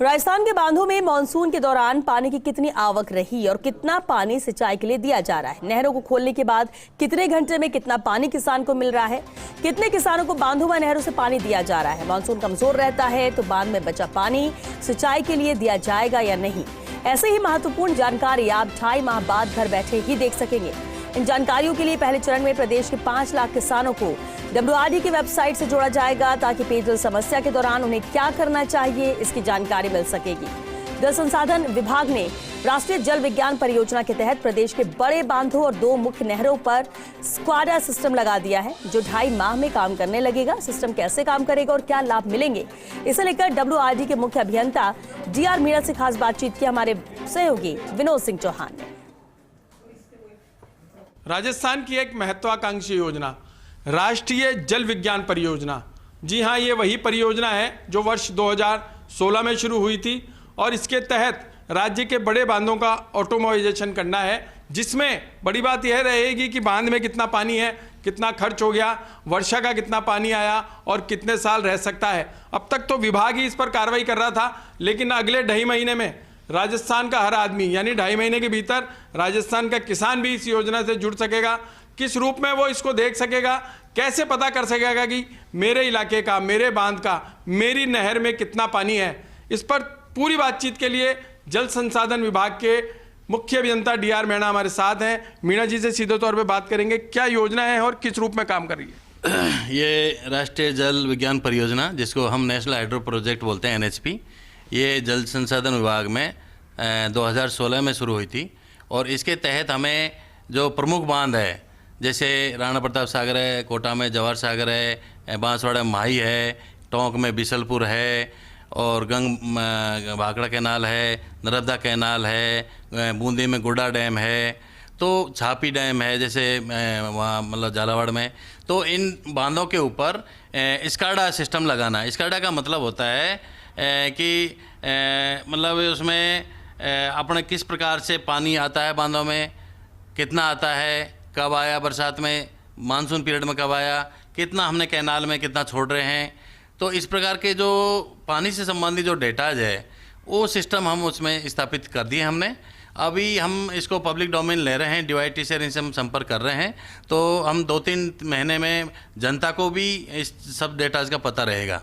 राजस्थान के बांधों में मानसून के दौरान पानी की कितनी आवक रही और कितना पानी सिंचाई के लिए दिया जा रहा है। नहरों को खोलने के बाद कितने घंटे में कितना पानी किसान को मिल रहा है। कितने किसानों को बांधों व नहरों से पानी दिया जा रहा है। मानसून कमजोर रहता है तो बांध में बचा पानी सिंचाई के लिए दिया जाएगा या नहीं। ऐसे ही महत्वपूर्ण जानकारी आप 2.5 माह बाद घर बैठे ही देख सकेंगे। इन जानकारियों के लिए पहले चरण में प्रदेश के 5 लाख किसानों को WRD की वेबसाइट से जोड़ा जाएगा ताकि पेयजल समस्या के दौरान उन्हें क्या करना चाहिए इसकी जानकारी मिल सकेगी। जल संसाधन विभाग ने राष्ट्रीय जल विज्ञान परियोजना के तहत प्रदेश के बड़े बांधों और 2 मुख्य नहरों पर स्क्वाडा सिस्टम लगा दिया है जो 2.5 माह में काम करने लगेगा। सिस्टम कैसे काम करेगा और क्या लाभ मिलेंगे, इसे लेकर WRD के मुख्य अभियंता DR मीणा से खास बातचीत की हमारे सहयोगी विनोद सिंह चौहान ने। राजस्थान की एक महत्वाकांक्षी योजना राष्ट्रीय जल विज्ञान परियोजना, जी हाँ, ये वही परियोजना है जो वर्ष 2016 में शुरू हुई थी और इसके तहत राज्य के बड़े बांधों का ऑटोमाइजेशन करना है, जिसमें बड़ी बात यह रहेगी कि बांध में कितना पानी है, कितना खर्च हो गया, वर्षा का कितना पानी आया और कितने साल रह सकता है। अब तक तो विभाग ही इस पर कार्रवाई कर रहा था, लेकिन अगले 2.5 महीने में राजस्थान का हर आदमी यानी 2.5 महीने के भीतर राजस्थान का किसान भी इस योजना से जुड़ सकेगा। किस रूप में वो इसको देख सकेगा, कैसे पता कर सकेगा कि मेरे इलाके का, मेरे बांध का, मेरी नहर में कितना पानी है, इस पर पूरी बातचीत के लिए जल संसाधन विभाग के मुख्य अभियंता DR मीणा हमारे साथ हैं। मीणा जी से सीधे तौर पे बात करेंगे, क्या योजना है और किस रूप में काम कर रही है। ये राष्ट्रीय जल विज्ञान परियोजना, जिसको हम नेशनल हाइड्रो प्रोजेक्ट बोलते हैं NHP, ये जल संसाधन विभाग में 2016 में शुरू हुई थी और इसके तहत हमें जो प्रमुख बांध है, जैसे राणा प्रताप सागर है, कोटा में जवाहर सागर है, बांसवाड़ा में माही है, टोंक में बिसलपुर है और गंग भाखड़ा कैनाल है, नर्मदा कैनाल है, बूंदी में गुड्डा डैम है, तो छापी डैम है जैसे वहाँ मतलब झालावाड़ में। तो इन बांधों के ऊपर स्काडा सिस्टम लगाना। स्काडा का मतलब होता है कि मतलब उसमें अपने किस प्रकार से पानी आता है बांधों में, कितना आता है, कब आया, बरसात में, मानसून पीरियड में कब आया, कितना हमने कैनाल में कितना छोड़ रहे हैं। तो इस प्रकार के जो पानी से संबंधित जो डेटाज है वो सिस्टम हम उसमें स्थापित कर दिए हमने। अभी हम इसको पब्लिक डोमेन ले रहे हैं, DOIT से इनसे हम संपर्क कर रहे हैं, तो हम 2-3 महीने में जनता को भी इस सब डेटाज का पता रहेगा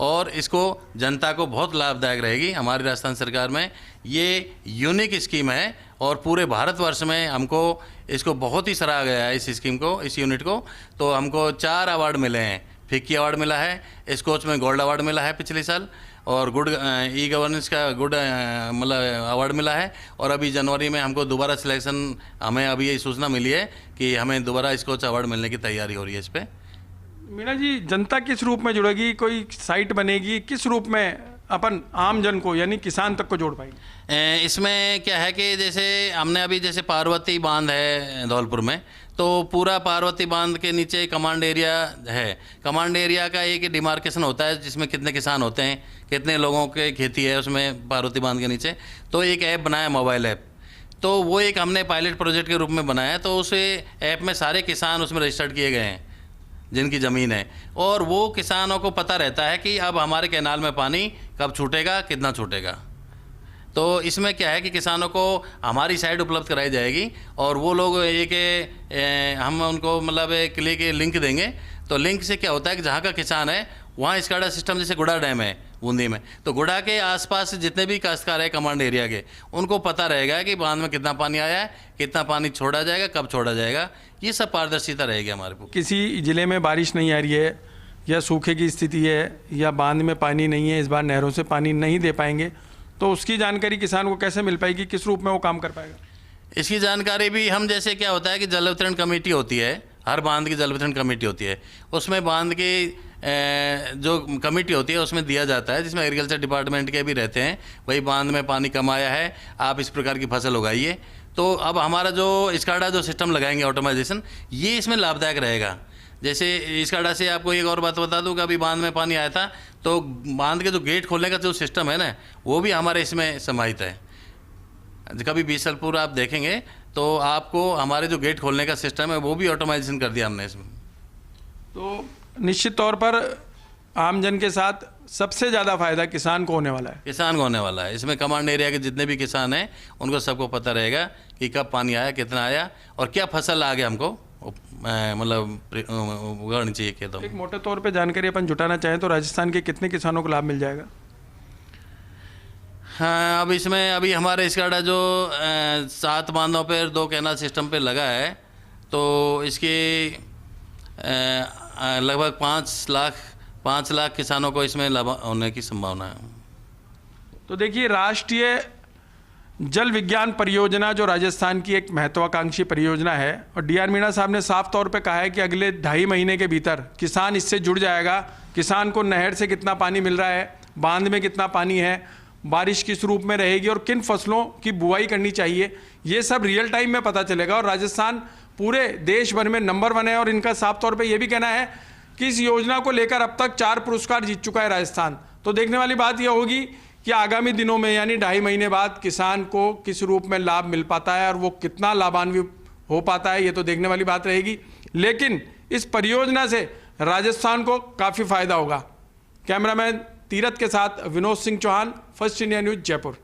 और इसको जनता को बहुत लाभदायक रहेगी। हमारी राजस्थान सरकार में ये यूनिक स्कीम है और पूरे भारतवर्ष में हमको इसको बहुत ही सराहा गया है, इस स्कीम को, इस यूनिट को। तो हमको 4 अवार्ड मिले हैं। फिक्की अवार्ड मिला है, स्कोच में गोल्ड अवार्ड मिला है पिछले साल, और गुड ई गवर्नेंस का गुड मतलब अवार्ड मिला है। और अभी जनवरी में हमको दोबारा सिलेक्शन, हमें अभी ये सूचना मिली है कि हमें दोबारा स्कोच अवार्ड मिलने की तैयारी हो रही है इस पर। मीणा जी, जनता किस रूप में जुड़ेगी, कोई साइट बनेगी, किस रूप में अपन आम जन को यानी किसान तक को जोड़ पाएंगे? इसमें क्या है कि जैसे हमने अभी जैसे पार्वती बांध है धौलपुर में, तो पूरा पार्वती बांध के नीचे कमांड एरिया है। कमांड एरिया का एक डिमार्केशन होता है जिसमें कितने किसान होते हैं, कितने लोगों के खेती है उसमें पार्वती बांध के नीचे। तो एक ऐप बनाया, मोबाइल ऐप, तो वो एक हमने पायलट प्रोजेक्ट के रूप में बनाया। तो उस ऐप में सारे किसान उसमें रजिस्टर्ड किए गए हैं जिनकी ज़मीन है, और वो किसानों को पता रहता है कि अब हमारे कैनाल में पानी कब छूटेगा, कितना छूटेगा। तो इसमें क्या है कि किसानों को हमारी साइट उपलब्ध कराई जाएगी और वो लोग हम उनको मतलब एक लिंक देंगे। तो लिंक से क्या होता है कि जहाँ का किसान है वहाँ स्काडा सिस्टम, जैसे गुड़ा डैम है बूंदी में, तो गुड़ा के आसपास जितने भी काश्तकार है कमांड एरिया के, उनको पता रहेगा कि बांध में कितना पानी आया है, कितना पानी छोड़ा जाएगा, कब छोड़ा जाएगा। ये सब पारदर्शिता रहेगी हमारे को। किसी ज़िले में बारिश नहीं आ रही है या सूखे की स्थिति है या बांध में पानी नहीं है, इस बार नहरों से पानी नहीं दे पाएंगे, तो उसकी जानकारी किसान को कैसे मिल पाएगी, किस रूप में वो काम कर पाएगा? इसकी जानकारी भी हम, जैसे क्या होता है कि जल वितरण कमेटी होती है, हर बांध की जल वितरण कमेटी होती है, उसमें बांध की जो कमेटी होती है उसमें दिया जाता है, जिसमें एग्रीकल्चर डिपार्टमेंट के भी रहते हैं, भाई बांध में पानी कम आया है, आप इस प्रकार की फसल उगाइए। तो अब हमारा जो स्काडा जो सिस्टम लगाएंगे ऑटोमाइजेशन, ये इसमें लाभदायक रहेगा। जैसे स्काडा से आपको एक और बात बता दूं कि अभी बांध में पानी आया था, तो बांध के जो गेट खोलने का जो सिस्टम है ना, वो भी हमारे इसमें समाहित है। कभी बीसलपुर आप देखेंगे तो आपको हमारे जो गेट खोलने का सिस्टम है वो भी ऑटोमाइजेशन कर दिया हमने इसमें। तो निश्चित तौर पर आम जन के साथ सबसे ज़्यादा फायदा किसान को होने वाला है। किसान को होने वाला है। इसमें कमांड एरिया के जितने भी किसान हैं उनको सबको पता रहेगा कि कब पानी आया, कितना आया और क्या फसल आगे हमको मतलब उगानी चाहिए खेतों में। एक मोटे तौर पे जानकारी अपन जुटाना चाहें तो राजस्थान के कितने किसानों को लाभ मिल जाएगा? हाँ, अब इसमें अभी हमारे इसका जो 7 बांधों पर 2 कैनाल सिस्टम पे लगा है, तो इसकी लगभग 5 लाख किसानों को इसमें लाभ होने की संभावना है। तो देखिए, राष्ट्रीय जल विज्ञान परियोजना जो राजस्थान की एक महत्वाकांक्षी परियोजना है, और डीआर मीणा साहब ने साफ तौर पे कहा है कि अगले 2.5 महीने के भीतर किसान इससे जुड़ जाएगा। किसान को नहर से कितना पानी मिल रहा है, बांध में कितना पानी है, बारिश किस रूप में रहेगी और किन फसलों की बुआई करनी चाहिए, ये सब रियल टाइम में पता चलेगा। और राजस्थान पूरे देश भर में नंबर 1 है और इनका साफ तौर पे ये भी कहना है कि इस योजना को लेकर अब तक 4 पुरस्कार जीत चुका है राजस्थान। तो देखने वाली बात यह होगी कि आगामी दिनों में यानी 2.5 महीने बाद किसान को किस रूप में लाभ मिल पाता है और वो कितना लाभान्वित हो पाता है, ये तो देखने वाली बात रहेगी। लेकिन इस परियोजना से राजस्थान को काफ़ी फायदा होगा। कैमरामैन तीरथ के साथ Vinod Singh Chauhan, first India news, Jaipur.